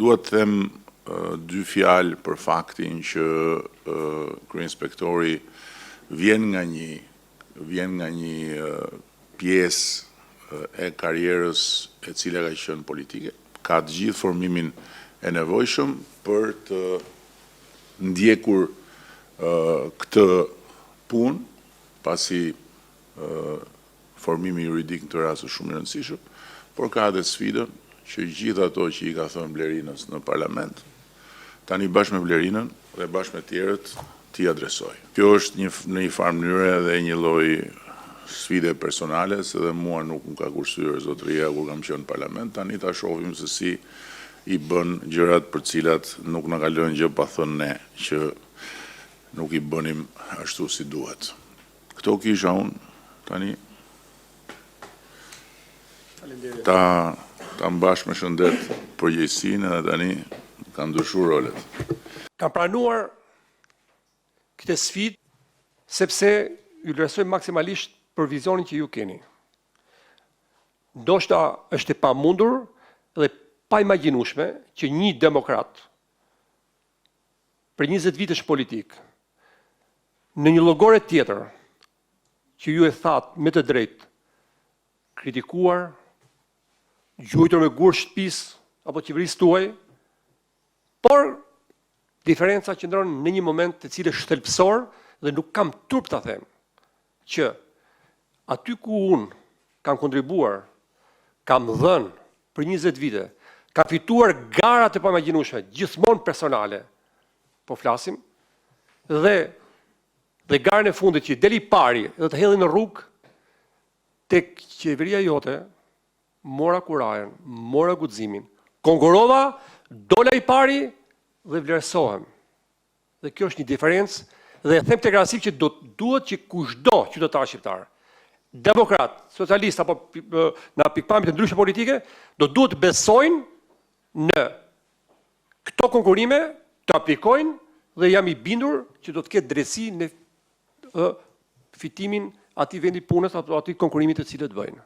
Dua të them dy fjalë për faktin që kryeinspektori vjen nga një pjesë e karrierës e cila ka qenë politike. Ka të gjithë formimin e nevojshëm për të ndjekur këtë punë, pasi formimi juridik në të rast është shumë i rëndësishëm, por ka edhe sfidën që gjithë ato që i ka thënë Blerinës në parlament, tani bashkë me Blerinën dhe bashkë me tjerët t'i adresoj. Kjo është në një farë mënyrë edhe një lloj sfide personale, se dhe mua nuk më ka kursyer zotëria kur kam qenë në parlament, tani ta shohim se si i bën gjërat për cilat nuk na ka lënë gjë pa thënë ne, që nuk i bënim ashtu si duhet. Këto kisha unë, tani ta mbash me shëndet përgjegjësinë edhe tani ka ndryshuar rolet. Kam pranuar këtë sfidë sepse ju vlerësoj maksimalisht për vizionin që ju keni. Ndoshta është e pamundur dhe pa imagjinueshme që një demokrat për 20 vitesh politik në një llogore tjetër që ju e thatë me të drejtë, kritikuar, gjuajtur me gur shtëpisë apo qeverisë tuaj, por diferenca qëndron në një moment të cilë është thelbësor dhe nuk kam turp ta them që aty ku unë kam kontribuar, kam dhënë për 20 vite, kam fituar gara të pamagjinueshme, gjithmonë personale, po flasim, dhe garën e fundit që deli pari dhe të hedhin në rrugë, tek qeveria jote, mora kurajen, mora guximin, konkurova, dola i pari dhe vlerësohem. Dhe kjo është një diferencë dhe them tek rasti që duhet që kushdo qytetar shqiptar, demokrat, socialist apo në pikpamje të ndryshme politike, duhet besojnë në këto konkurime, të aplikojnë dhe jam i bindur që do të ketë drejtësi në fitimin atij vendi punës apo atij konkurimit të cilët bëjnë.